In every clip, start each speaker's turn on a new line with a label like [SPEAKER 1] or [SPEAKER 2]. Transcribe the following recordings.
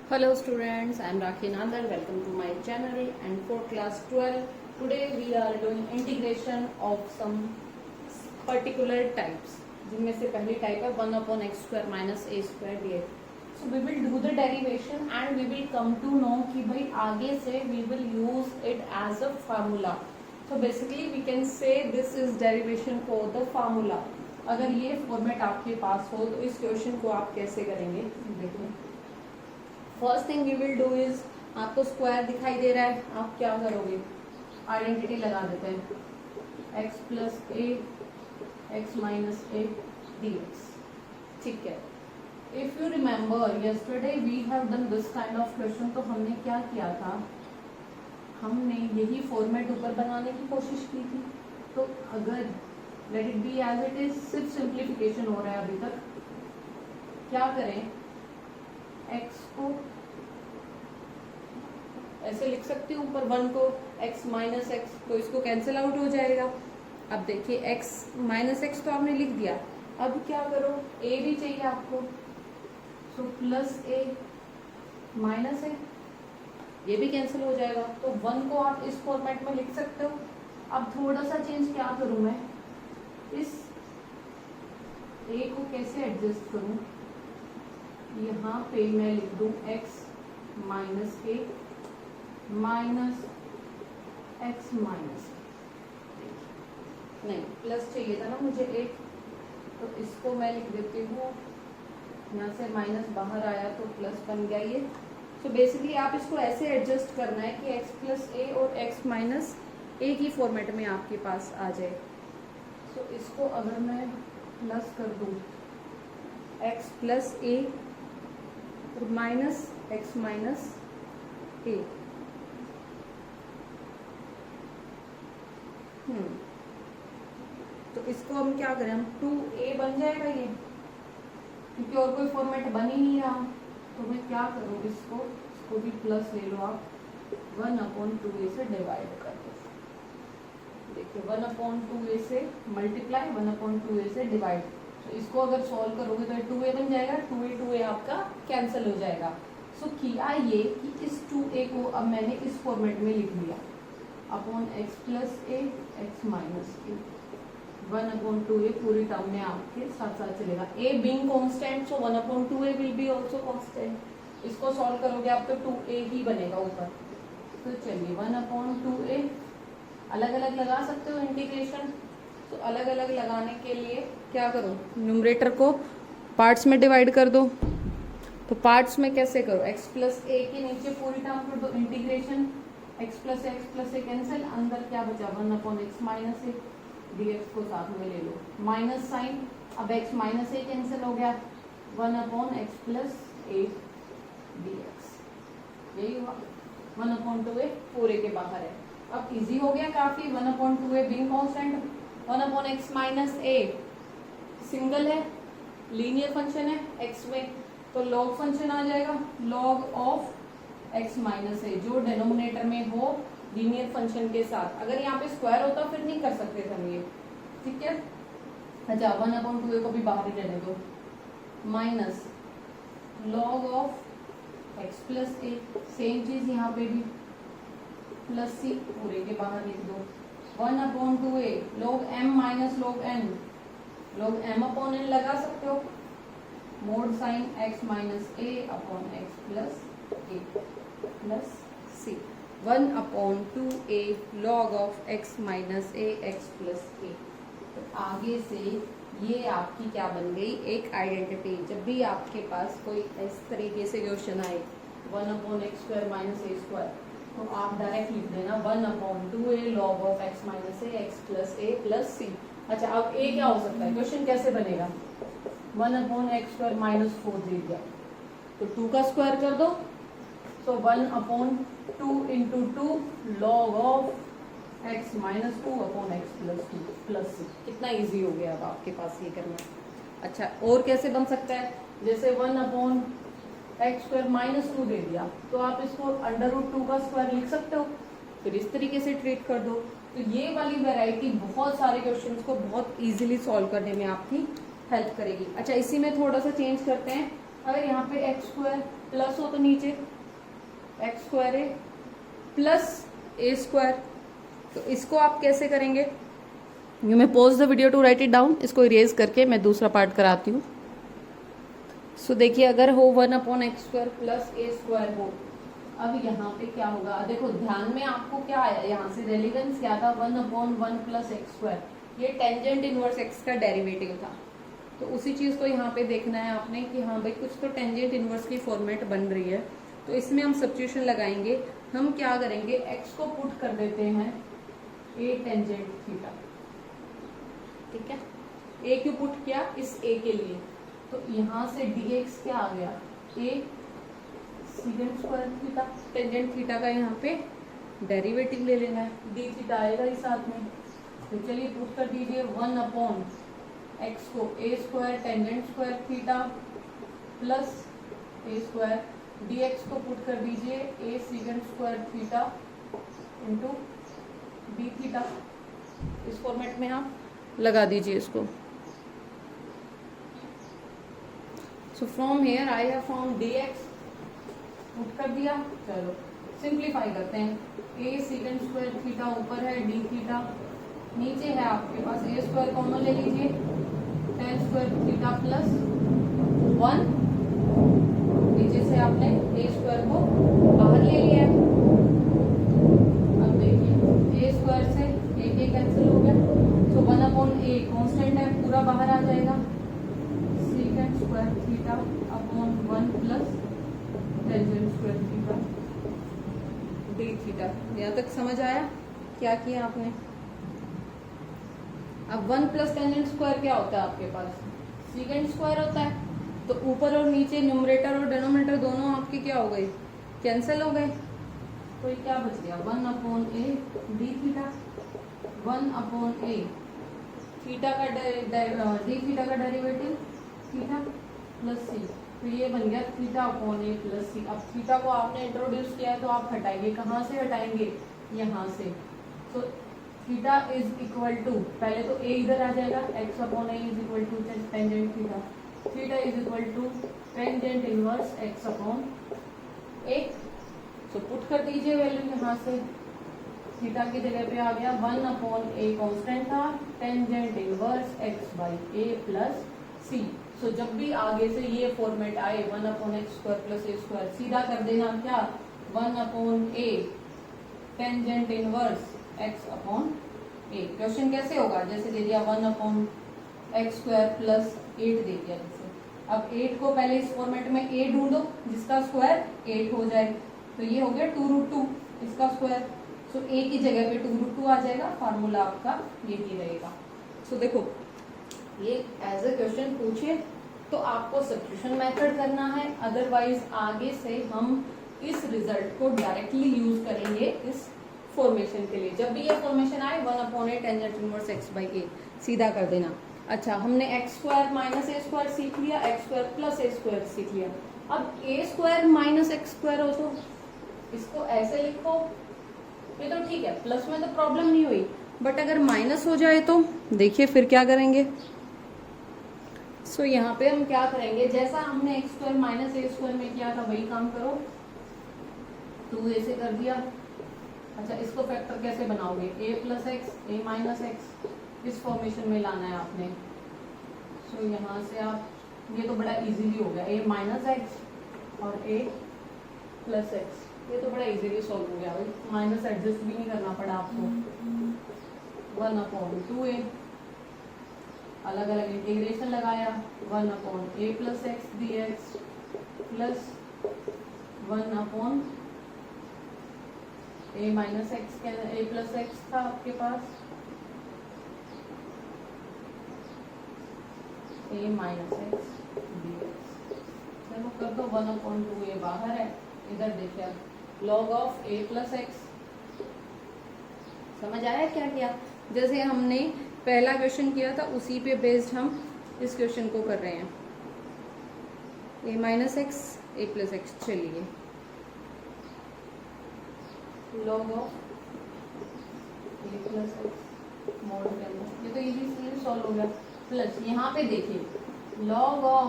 [SPEAKER 1] Hello students, I am Rakhi Nandar. Welcome to my channel and for class 12. Today we are doing integration of some particular types. जिनमें से पहली type है 1 upon x square minus a square dx. So we will do the derivation and we will come to know कि भाई आगे से we will use it as a formula. So basically we can say this is derivation for the formula. अगर ये format आपके पास हो तो इस क्वेश्चन को आप कैसे करेंगे देखिए. First thing we will do is, आपको स्क्वायर दिखाई दे रहा है, आप क्या करोगे, आइडेंटिटी लगा देते हैं x plus a x minus a d x. ठीक है. If you remember yesterday we have done this kind of question. तो हमने क्या किया था, हमने यही फॉर्मेट ऊपर बनाने की कोशिश की थी. तो अगर let it be as it is, सिर्फ सिंप्लीफिकेशन हो रहा है अभी तक. क्या करें, x को ऐसे लिख सकती हूँ, ऊपर 1 को x माइनस एक्स, तो इसको कैंसिल आउट हो जाएगा. अब देखिए x माइनस एक्स तो आपने लिख दिया. अब क्या करो, a भी चाहिए आपको, so plus a minus a, ये भी कैंसिल हो जाएगा. तो 1 को आप इस फॉर्मेट में लिख सकते हो. अब थोड़ा सा चेंज क्या करूँ मैं, इस a को कैसे एडजस्ट करूँ, यहाँ पे मैं लिख दूं x माइनस ए माइनस एक्स माइनस, नहीं प्लस चाहिए था ना मुझे एक, तो इसको मैं लिख देती हूँ, यहाँ से माइनस बाहर आया तो प्लस बन गया ये. तो बेसिकली आप इसको ऐसे एडजस्ट करना है कि x प्लस ए और x माइनस ए की फॉर्मेट में आपके पास आ जाए. तो इसको अगर मैं प्लस कर दूँ x प्लस ए और माइनस एक्स माइनस ए, तो इसको हम क्या करें, हम 2a बन जाएगा ये, क्योंकि और कोई फॉर्मेट बन ही नहीं रहा. तो मैं क्या करूँ, इसको भी प्लस ले लो आप, 1/2a से डिवाइड कर दो. देखिए 1/2a से मल्टीप्लाई, 1/2a से डिवाइड. तो इसको अगर सॉल्व करोगे तो 2a बन जाएगा, 2a आपका कैंसिल हो जाएगा. सो किया ये कि इस 2a को अब मैंने इस फॉर्मेट में लिख लिया, upon x plus a x minus A, 1/2a पूरी टर्म में आपके साथ साथ चलेगा. a being constant, so 1/2a will be also constant. इसको सॉल्व करोगे आप तो 2a ही बनेगा ऊपर. तो चलिए 1/2a अलग अलग लगा सकते हो इंटीग्रेशन. तो अलग अलग लगाने के लिए क्या करो, न्यूमरेटर को पार्ट्स में डिवाइड कर दो. तो पार्ट्स में कैसे करो, x प्लस ए के नीचे पूरी टर्म कर दो इंटीग्रेशन, x प्लस ए कैंसिल, अंदर क्या बचा 1/x माइनस ए, dx को साथ में ले लो, माइनस साइन. अब x माइनस ए कैंसिल हो गया, 1/x प्लस ए dx, यही हुआ. 1/2a पूरे के बाहर है. अब इजी हो गया काफी, 1/2a being constant, 1/x minus a single है, लीनियर फंक्शन है x में, तो लॉग फंक्शन आ जाएगा, लॉग ऑफ x माइनस ए, जो डिनोमिनेटर में हो लीनियर फंक्शन के साथ. अगर यहाँ पे स्क्वायर होता फिर नहीं कर सकते थे हम ये. ठीक है. अच्छा 1/2a को भी बाहर ही रहने दो, minus log of x plus A, same चीज यहाँ पे भी, प्लस सी पूरे के बाहर लिख दो, 1/2a log m minus log n, log m upon n लगा सकते हो, mod sign x minus a upon x plus a plus c, 1/2a log of x minus a x plus a. तो आगे से ये आपकी क्या बन गई, एक आइडेंटिटी. जब भी आपके पास कोई इस तरीके से क्वेश्चन आए 1/x² माइनस a², तो आप डायरेक्ट लिख देना 1/2a log of x minus a x plus a plus c. अच्छा अब a क्या हो सकता है, क्वेश्चन कैसे बनेगा, 1/x² माइनस 4 दे दिया, तो 2 का स्क्वायर कर दो, तो 1/2 into 2 log of x minus 2/x plus 2 plus c. कितना इजी हो गया अब आपके पास ये करना. अच्छा और कैसे बन सकता है, जैसे 1/x² माइनस 2 दे दिया, तो आप इसको √2 का स्क्वायर लिख सकते हो, फिर इस तरीके से ट्रीट कर दो. तो ये वाली वैरायटी बहुत सारे क्वेश्चंस को बहुत इजीली सॉल्व करने में आपकी हेल्प करेगी. अच्छा इसी में थोड़ा सा चेंज करते हैं, अगर यहाँ पे x² प्लस हो तो नीचे x square a plus A square. तो इसको आप कैसे करेंगे? You may pause the video to write it down. इसको इरेज करके मैं दूसरा पार्ट कराती हूँ। सो देखिए, अगर हो 1/x² प्लस ए स्क्वायर हो, अब यहाँ पे क्या होगा? देखो ध्यान में आपको क्या आया, यहाँ से रेलिवेंस क्या था? 1/1 प्लस x²। ये टेंजेंट इनवर्स x का डेरिवेटिव था। तो उसी चीज को यहाँ पे देखना है आपने कि हाँ भाई कुछ तो टेंजेंट इनवर्स की फॉर्मेट बन रही है। तो इसमें हम सब्स्टिट्यूशन लगाएंगे। हम क्या करेंगे, x को पुट कर देते हैं a टेंजेंट थीटा। ठीक है, a क्यों पुट किया? इस a के लिए। तो यहाँ से dx क्या आ गया? a secant square theta. Tangent theta का यहाँ पे डेरिवेटिव ले लेना है, d थीटा आएगा ही साथ में। तो चलिए पुट कर दीजिए 1/x को a square tangent square theta plus a square, dx को पुट कर दीजिए a secant square theta into d theta. इस फॉर्मेट में आप लगा दीजिए इसको। So from here I have found dx, put कर दिया। चलो सिंप्लीफाई करते हैं। a सीकेंट स्क्वायर थीटा ऊपर है, d थीटा नीचे है आपके पास। a स्क्वायर कॉमन ले लीजिए, टेन स्क्वायर थीटा प्लस 1। नीचे से आपने a स्क्वायर को बाहर ले लिया है। अब देखिए a स्क्वायर से a कैंसिल हो गया। सो 1/a कांस्टेंट है, पूरा बाहर आ जाएगा। Secant square theta upon 1 plus tangent square theta d theta. यहाँ तक समझ आया क्या किया आपने? अब 1 प्लस टेंजेंट स्क्वायर क्या होता है आपके पास? सीकेंट स्क्वायर होता है। तो ऊपर और नीचे न्यूमरेटर और डिनोमिनेटर दोनों आपके क्या हो गए? कैंसिल हो गए। तो ये क्या बच गया? 1/a d theta, 1/a theta का d थीटा का डेरिवेटिव थीटा प्लस c। तो ये बन गया theta upon a plus c। अब थीटा को आपने इंट्रोड्यूस किया है तो आप हटाइए। कहाँ से हटाएंगे? यहाँ से। तो थीटा इज इक्वल टू, पहले तो a इधर आ जाएगा, x/a is equal to tangent theta. Theta is equal to tangent inverse x/a। So put कर दीजिए वैल्यू यहाँ से। थीटा की जगह पे आ गया 1/a कांस्टेंट था, tangent inverse x/a plus c। सो जब भी आगे से ये फॉर्मेट आए 1/x² प्लस a स्क्वायर, सीधा कर देना क्या? 1/a tangent inverse x/a। Question कैसे होगा? जैसे दे दिया 1/x² प्लस 8 दे दिया जैसे। अब 8 को पहले इस फॉर्मेट में a ढूंढो जिसका स्क्वायर 8 हो जाए। तो ये हो गया 2√2 इसका स्क्वायर। सो a की जगह पे 2√2 आ जाएगा। फार्मूला आपका यही रहेगा। सो देखो ये एज ए क्वेश्चन पूछे तो आपको सब्स्टिट्यूशन मेथड करना है, अदरवाइज आगे से हम इस रिजल्ट को डायरेक्टली यूज करेंगे इस फॉर्मेशन के लिए। जब भी ये फॉर्मेशन आए 1/a टेंजेंट इनवर्स x/a सीधा कर देना। अच्छा, हमने x² माइनस a² सीख लिया, x² प्लस a² सीख लिया। अब a² माइनस x² हो तो इसको ऐसे लिखो, ये तो ठीक है, प्लस में तो प्रॉब्लम नहीं हुई। बट अगर माइनस हो जाए तो देखिए फिर क्या करेंगे। सो यहाँ पे हम क्या करेंगे, जैसा हमने x² माइनस a² में किया था वही काम करो। 2a से कर दिया। अच्छा, इसको फैक्टर कैसे बनाओगे? a plus x, a minus x, इस फॉर्मेशन में लाना है आपने। सो यहाँ से आप, ये तो बड़ा इजीली हो गया, a माइनस एक्स और a प्लस एक्स, ये तो बड़ा इजीली सॉल्व हो गया भाई। माइनस एडजस्ट भी नहीं करना पड़ा आपको। 1/2a, अलग अलग इंटीग्रेशन लगाया, 1/a plus x dx plus 1/a minus x, a plus x था आपके पास, a माइनस एक्स dx। चलो कर दो, 1/2a बाहर है, इधर देखिए log of a plus x. समझ आया क्या किया? जैसे हमने पहला क्वेश्चन किया था उसी पे बेस्ड हम इस क्वेश्चन को कर रहे हैं। a minus x, a plus x. चलिए log of a plus x mode के अंदर, ये तो इजी सॉल्व हो गया। प्लस यहाँ पे देखिए log of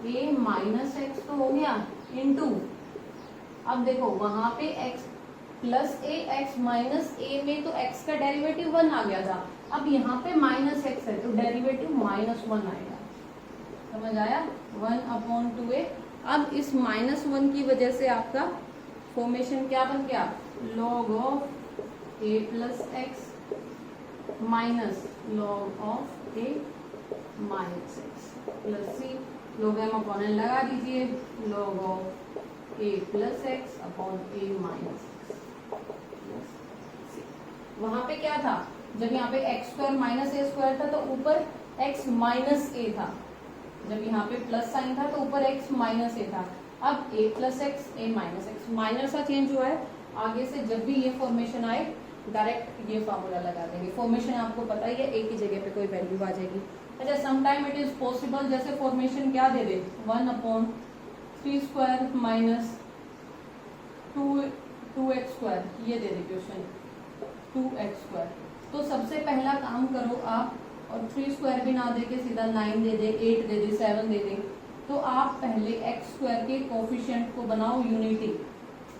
[SPEAKER 1] A minus x तो हो गया इनटू, अब देखो वहां पे x plus a x minus ए में तो x का डेरिवेटिव 1 आ गया था, अब यहाँ पे माइनस एक्स है तो डेरिवेटिव -1 आएगा। समझ आया? 1/2a। अब इस -1 की वजह से आपका फॉर्मेशन क्या बन गया, log of a plus x minus log of a minus x plus c, log m upon n लगा दीजिए, log of a plus x upon a minus x. वहां पे क्या था, जब यहाँ पे एक्स स्क्वायर माइनस ए स्क्वायर था तो ऊपर x माइनस ए था, जब यहाँ पे प्लस साइन था तो ऊपर x माइनस ए था। अब a plus x A minus x minor सा चेंज हुआ है, आगे से जब भी ये फॉर्मेशन आए डायरेक्ट ये फॉर्मूला लगा देंगे। फॉर्मेशन आपको पता ही है, एक ही जगह पे कोई वैल्यू आ जाएगी। अच्छा, समटाइम इट इज पॉसिबल जैसे फॉर्मेशन क्या दे दे, 1/3 स्क्वायर माइनस 2x स्क्वायर, ये दे दे क्वेश्चन 2x स्क्वायर। तो सबसे पहला काम करो आप, और 3 स्क्वायर भी ना दे के सीधा 9 दे दे, 8 दे दे, 7 दे दे, तो आप पहले x स्क्वायर के कोफिशिएंट को बनाओ यूनिटी।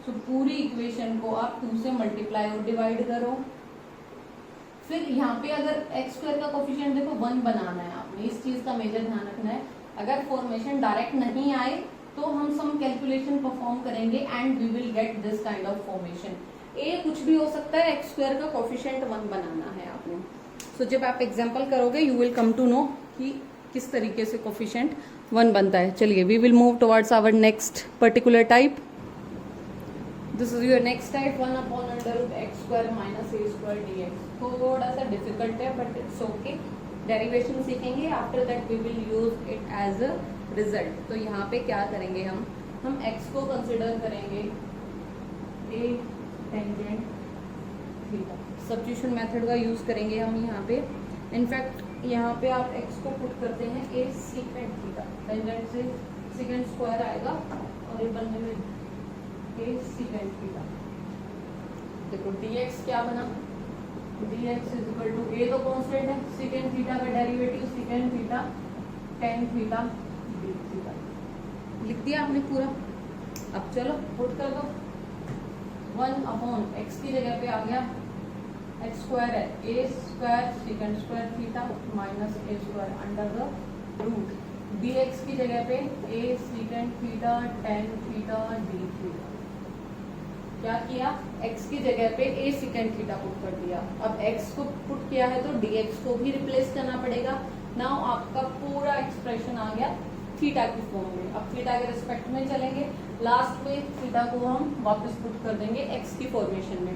[SPEAKER 1] तो पूरी इक्वेशन को आप 2 से मल्टीप्लाई और डिवाइड करो। फिर यहाँ पे अगर x स्क्वायर का कोफिशिएंट देखो 1 बनाना है आपने, इस चीज का मेजर ध्यान रखना है। अगर फॉर्मेशन डायरेक्ट नहीं आए तो हम सम कैलकुलेशन परफॉर्म करेंगे and we will get this kind of formation. A कुछ भी हो सकता है, x स्क्वायर का कोफिशिएंट 1 बनाना है आपने। सो जब आप एग्जाम्पल करोगे you will come to know कि किस तरीके से कोफिशिएंट 1 बनता है। चलिए, we will move towards our next particular type. This is your next type, 1/√x square minus a square dx। थोड़ा सा डिफिकल्ट है बट इट्स ओके, डेरिवेशन सीखेंगे, after that we will use it as a result. तो यहाँ पे क्या करेंगे, हम x को कंसिडर करेंगे a tangent theta, substitution method का यूज करेंगे हम यहाँ पे। इनफैक्ट यहाँ पे आप x को पुट करते हैं a सीकेंट थीटा, टेंजेंट से सीकेंट स्क्वायर आएगा और ये बनने में a सीकेंट थीटा। देखो dx क्या बना, dx is equal to a तो कांस्टेंट है, सीकेंट थीटा का derivative secant theta tan theta D theta. लिख दिया आपने पूरा। अब चलो पुट कर दो, 1/x की जगह पे आ गया, x स्क्वायर है a square secant square theta minus a square under the root, dx की जगह पे a secant theta tan theta D theta. क्या किया, x की जगह पे a सीकेंट थीटा पुट कर दिया। अब x को पुट किया है तो dx को भी रिप्लेस करना पड़ेगा। नाउ आपका पूरा एक्सप्रेशन आ गया थीटा की फॉर्म में। अब थीटा के रिस्पेक्ट में चलेंगे, लास्ट में थीटा को हम वापस पुट कर देंगे x की फॉर्मेशन में।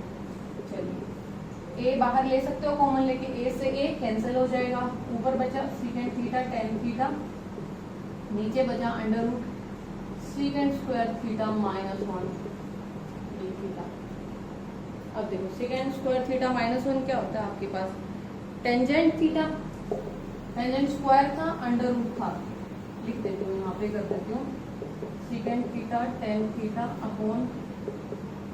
[SPEAKER 1] चलिए, a बाहर ले सकते हो कॉमन लेके, a से a कैंसिल हो जाएगा, ऊपर बचा सीकेंट थीटा टेन थीटा, नीचे बचा under root secant square theta minus 1 d theta. अब देखो सीकेंट स्क्वायर थीटा माइनस 1 क्या होता है आपके पास, टेंजेंट थीटा, टेंजेंट स्क्वायर था अंडर रूट था, लिख देती हूँ यहाँ पे, कर देती हूँ secant theta tan theta upon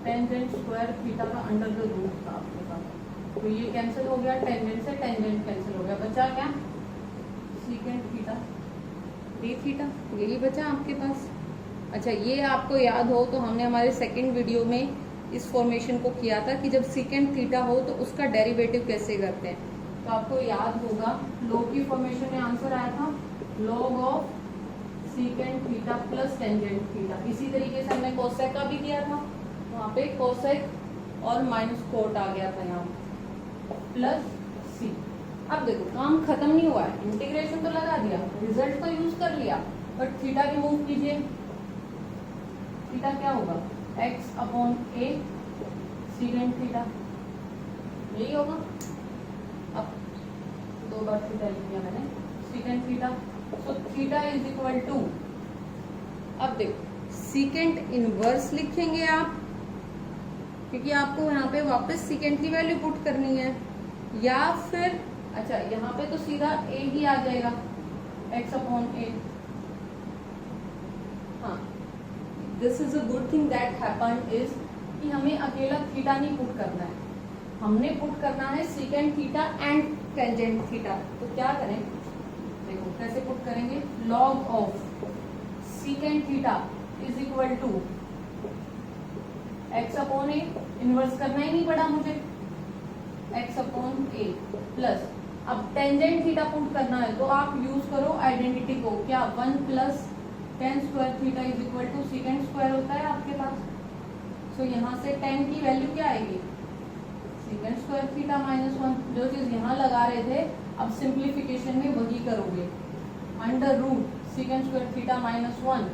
[SPEAKER 1] tangent square theta का अंडर द रूट था आपके पास। तो ये कैंसिल हो गया, टेंजेंट से टेंजेंट कैंसिल हो गया, बचा क्या सीकेंट थीटा डी थीटा, यही बचा आपके पास। अच्छा, ये आपको याद हो तो हमने हमारे सेकंड वीडियो में इस फॉर्मेशन को किया था कि जब सीकेंट थीटा हो तो उसका डेरिवेटिव कैसे करते हैं। तो आपको याद होगा लॉग की फॉर्मेशन में आंसर आया था log of secant theta plus tangent theta. इसी तरीके से हमने कोसेक का भी किया था, वहाँ पे कोसेक और माइनस कोट आ गया था यहाँ प्लस सी। अब देखो काम खत्म नहीं हुआ है, इंटीग्रेशन तो लगा दिया, रिजल्ट तो यूज कर लिया, बट थीटा रिमूव कीजिए, थीटा क्या होगा x अपॉन a सीकेंट थीटा, यही होगा। अब 2 बार थीटा लिख दिया मैंने, सीकेंट थीटा, तो थीटा इज इक्वल टू, अब देखो सीकेंट इनवर्स लिखेंगे आप, क्योंकि आपको यहाँ पे वापस सीकेंट की वैल्यू पुट करनी है, या फिर अच्छा यहाँ पे तो सीधा a ही आ जाएगा x अपॉन a। हाँ, this is a good thing that happened is कि हमें अकेला थीटा नहीं पुट करना है, हमने पुट करना है secant theta and tangent theta. तो क्या करें, देखो कैसे पुट करेंगे, log of secant theta is equal to x upon a, inverse करना ही नहीं पड़ा मुझे, एक्स अपॉन ए प्लस, अब टेंजेंट थीटा पुट करना है तो आप यूज करो आइडेंटिटी को, क्या 1 plus tan square theta is equal to secant square होता है आपके पास। सो यहाँ से टेन की वैल्यू क्या आएगी, सीकेंट स्क्वायर थीटा माइनस 1, जो चीज यहाँ लगा रहे थे अब सिंप्लीफिकेशन में वही करोगे, under root secant square theta minus 1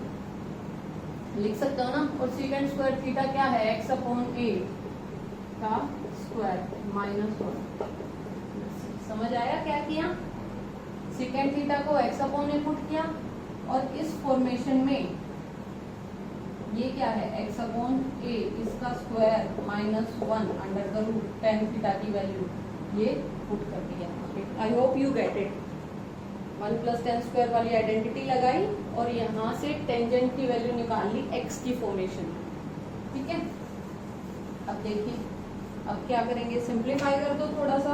[SPEAKER 1] लिख सकते हो ना, और सीकेंट स्क्वायर थीटा क्या है, एक्स अपॉन ए का स्क्वायर माइनस 1। समझ आया क्या किया, सीकेंट थीटा को एक्स अपॉन ए पुट किया, और इस फॉर्मेशन में ये क्या है, एक्स अपॉन ए इसका square minus 1 under the root tan theta की वैल्यू ये पुट कर दिया। I hope you get it. 1 plus tan square वाली आइडेंटिटी लगाई और यहाँ से टेंजेंट की वैल्यू निकाल ली एक्स की फॉर्मेशन, ठीक है। अब देखिए अब क्या करेंगे, सिंप्लीफाई कर दो थोड़ा सा,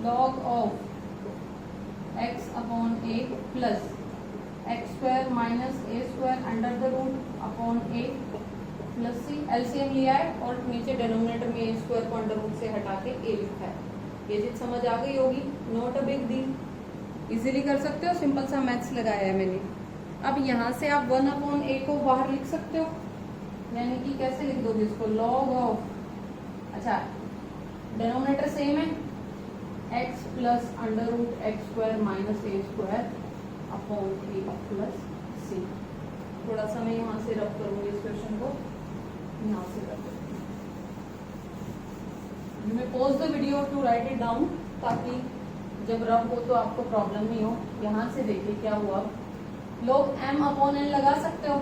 [SPEAKER 1] log of x upon A plus x square minus A square under the root upon A plus c, LCM लिया है और नीचे डिनोमिनेटर में ए स्क्वायर को अंडर रूट से हटा के ए लिखा है। ये चीज समझ आ गई होगी, not a big deal, easily कर सकते हो, सिंपल सा मैथ्स लगाया है मैंने। अब यहाँ से आप 1 अपॉन ए को बाहर लिख सकते हो, यानी कि कैसे लिख दोगे इसको, लॉग ऑफ, अच्छा डिनोमिनेटर सेम है, X plus under root x square minus ए स्क्वायर अपॉन ए प्लस सी। थोड़ा सा मैं यहाँ से रब करूंगी इस क्वेश्चन को, यहाँ से रब करूंगी। You may pause the video to write it down, ताकि जब रब हो तो आपको प्रॉब्लम नहीं हो। यहाँ से देखिए क्या हुआ, लोग m अपॉन n लगा सकते हो,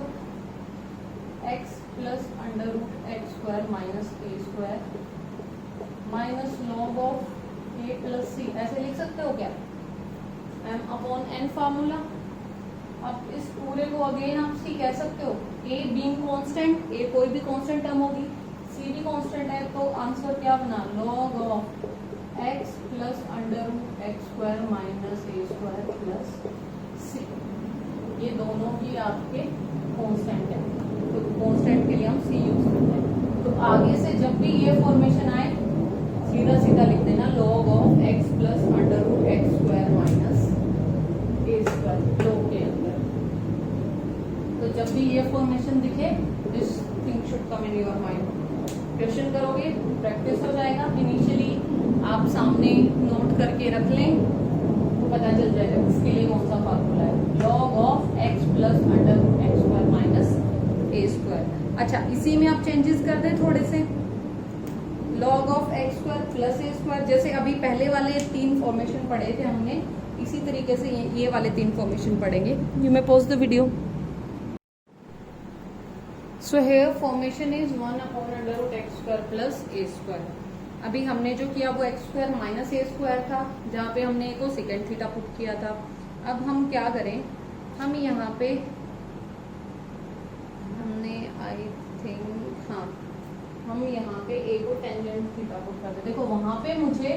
[SPEAKER 1] x plus under root x square minus A square minus log of a plus C, ऐसे लिख सकते हो क्या, m अपॉन n फार्मूला। अब इस पूरे को अगेन आप c कह सकते हो, a बीइंग कांस्टेंट, a कोई भी कांस्टेंट टर्म होगी, c भी कांस्टेंट है, तो आंसर क्या बना, log of x plus under root x square minus A square plus C. ये दोनों ही आपके कांस्टेंट है, तो कांस्टेंट के लिए हम c यूज करते हैं। तो आगे से जब भी ये फॉर्मेशन आए सीधा सीधा लिख देना, log of x plus under root x square minus A square log के अंदर। तो जब भी ये फॉर्मेशन दिखे, this thing should come in your mind. Question करोगे, प्रैक्टिस हो जाएगा। इनिशियली आप सामने नोट करके रख लें तो पता चल जाएगा किसके लिए कौन सा फार्मूला है, log of x plus under root x square minus A square. अच्छा, इसी में आप चेंजेस कर दें थोड़े से, log of x square plus A square, जैसे अभी पहले वाले 3 फॉर्मेशन पढ़े थे हमने, इसी तरीके से ये वाले 3 फॉर्मेशन पढ़ेंगे। You may pause the video. So here formation is 1 upon under root x square plus A square. अभी हमने जो किया वो एक्स स्क्वायर माइनस ए स्क्वायर था, जहाँ पे हमने को सेकेंड थीटा पुट किया था। अब हम क्या करें, हम यहाँ पे हमने आई थिंक, हाँ हम यहाँ पे ए को टेंजेंट थीटा पुट करते। देखो वहां पे मुझे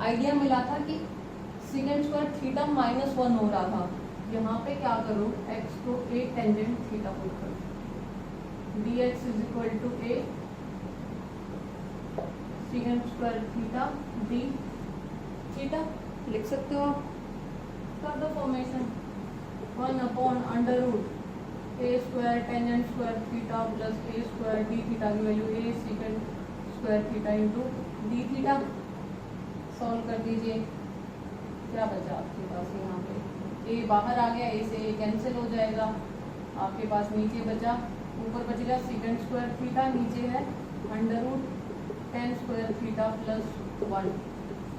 [SPEAKER 1] आइडिया मिला था कि सेकेंड स्क्वायर थीटा माइनस 1 हो रहा था, यहाँ पे क्या करो, एक्स को ए टेंजेंट थीटा पुट करो, dx is equal to A secant square theta D theta लिख सकते हो आप। कर दो formation, 1 upon under root A square tangent square theta plus A square D theta की value A secant square theta into D theta. Solve कर दीजिए, क्या बचा आपके पास, यहाँ पे ए बाहर आ गया, ए से ए कैंसिल हो जाएगा, आपके पास नीचे बचा, ऊपर बचेगा सेकेंड स्क्वायर थीटा, नीचे है under root tan square theta plus 1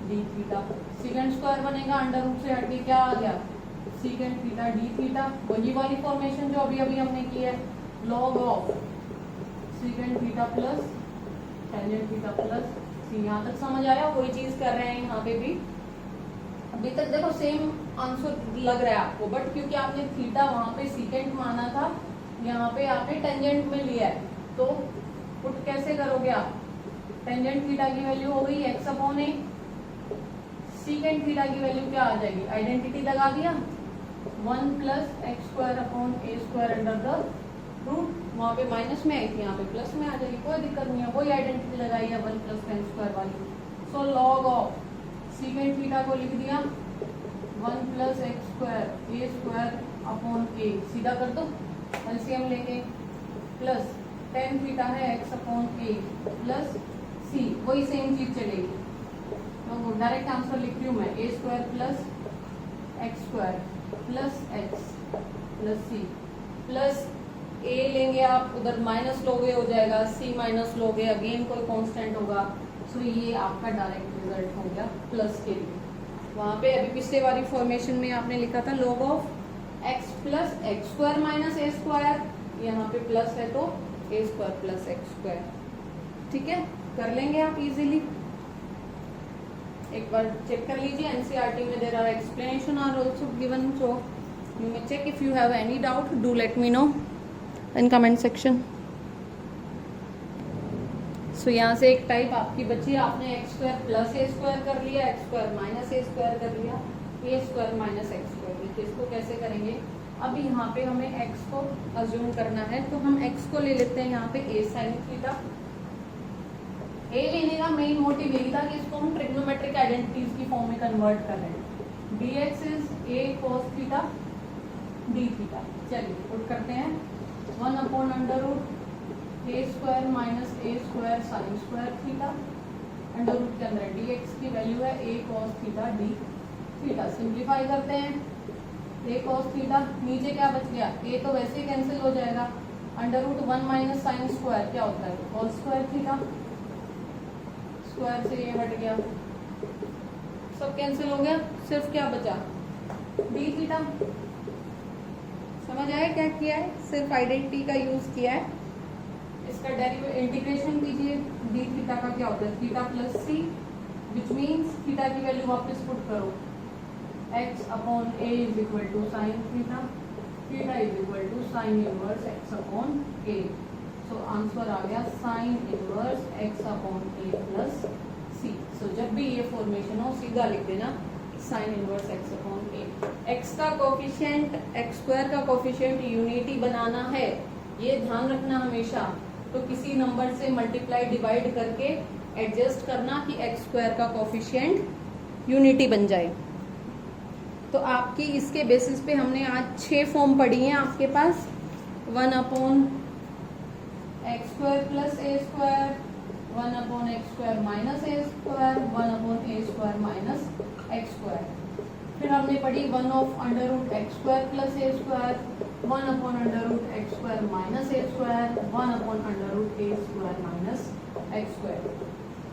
[SPEAKER 1] d theta. Secant square बनेगा, अंडर रूट से हट के क्या आ गया, सेकेंड थीटा डी थीटा। वही वाली फॉर्मेशन जो अभी अभी हमने की है, log of secant theta plus tangent theta plus C. यहाँ तक समझ आया, वही चीज कर रहे हैं यहाँ पे भी। अभी तक देखो सेम आंसर लग रहा है आपको, बट क्योंकि आपने थीटा वहां पे सेकेंड माना था, यहाँ पे आपने टेंजेंट में लिया है, तो पुट कैसे करोगे आप, टेंजेंट थीटा की वैल्यू हो गई x upon a, secant theta की वैल्यू क्या आ जाएगी, आइडेंटिटी लगा दिया, 1 plus x square upon A square under the root, वहाँ पे माइनस में आई थी, यहाँ पे प्लस में आ जाएगी, कोई दिक्कत नहीं है, वही आइडेंटिटी लगाई है 1 प्लस टेन स्क्वायर वाली। So log of secant theta को लिख दिया 1 प्लस एक्स स्क्वायर ए स्क्वायर अपॉन ए, सीधा कर दो एलसीएम लेके, प्लस टेन थीटा है एक्स अपॉन ए प्लस सी, वही सेम चीज चलेगी, तो डायरेक्ट आंसर लिख रही हूँ मैं, A square plus x square plus X plus C, plus A लेंगे आप उधर माइनस लोगे हो जाएगा, सी माइनस लोगे अगेन कोई कांस्टेंट होगा, सो ये आपका डायरेक्ट रिजल्ट हो गया प्लस के लिए। वहाँ पे अभी पिछले वाली फॉर्मेशन में आपने लिखा था log of x plus x square minus A square, यहाँ पे प्लस है तो ए स्क्वायर प्लस एक्स स्क्वायर, ठीक है, कर लेंगे आप इजीली। एक बार चेक कर लीजिए, एनसीईआरटी में there are explanation are also given, so you may check if you have any doubt, do let me know in comment section. So यहाँ से एक टाइप आपकी बची, आपने एक्स स्क्वायर प्लस ए स्क्वायर कर लिया, एक्स स्क्वायर माइनस ए square कर लिया, A square minus X square. देखिए इसको कैसे करेंगे, अब यहाँ पे हमें एक्स को अज्यूम करना है, तो हम एक्स को ले लेते हैं यहाँ पे ए साइन थीटा। ए लेने का मेन मोटिव यही था कि इसको हम ट्रिग्नोमेट्रिक आइडेंटिटीज की फॉर्म में कन्वर्ट कर रहे हैं। D X is A cos theta D theta, चलिए पुट करते हैं 1 upon under root A square minus A square sine square theta, under root के अंदर डी एक्स की वैल्यू है A cos theta D theta. Simplify करते हैं, ए cos theta, नीचे क्या बच गया, ए तो वैसे ही कैंसिल हो जाएगा, under root 1 minus sine square क्या होता है कॉस स्क्वायर थीटा, स्क्वायर से ये हट गया, सब कैंसिल हो गया, सिर्फ क्या बचा डी थीटा। समझ आया क्या किया है, सिर्फ आइडेंटिटी का यूज किया है। इसका डेरिवेटिव इंटीग्रेशन कीजिए, डी थीटा का क्या होता है theta plus C, which means theta की वैल्यू वापस पुट करो, x अपॉन a is equal to sine theta, theta is equal to sine inverse x अपॉन a। सो आंसर आ गया साइन इनवर्स x अपॉन a प्लस सी। सो जब भी ये फॉर्मेशन हो सीधा लिख देना साइन इनवर्स x अपॉन a। x का कोफिशिएंट x स्क्वायर का कोफिशिएंट यूनिटी बनाना है, ये ध्यान रखना हमेशा, तो किसी नंबर से मल्टीप्लाई डिवाइड करके एडजस्ट करना कि एक्स स्क्वायर का कोफिशिएंट यूनिटी बन जाए। तो आपकी इसके बेसिस पे हमने आज 6 फॉर्म पढ़ी हैं आपके पास, 1 अपॉन एक्स स्क्वायर प्लस ए square, 1 upon X square minus ए स्क्वायर, 1 अपॉन ए स्क्वायर माइनस एक्स स्क्वायर। फिर हमने पढ़ी 1 of under root x square plus A square, 1 upon under root x square minus A square, 1 upon under root A square minus X square.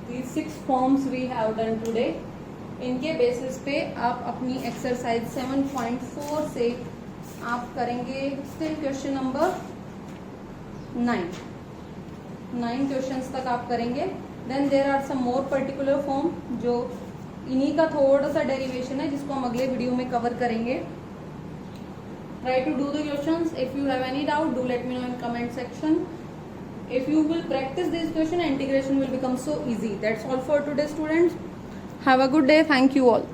[SPEAKER 1] These 6 forms we have done today. इनके basis पे आप अपनी exercise 7.4 से आप करेंगे still question number 9 questions तक आप करेंगे। Then there are some more particular form जो इन्हीं का थोड़ा सा डेरिवेशन है जिसको हम अगले वीडियो में कवर करेंगे। Try to do the questions. If you have any doubt, do let me know in comment section. If you will practice this question, integration will become so easy. That's all for today, students. Have a good day. Thank you all.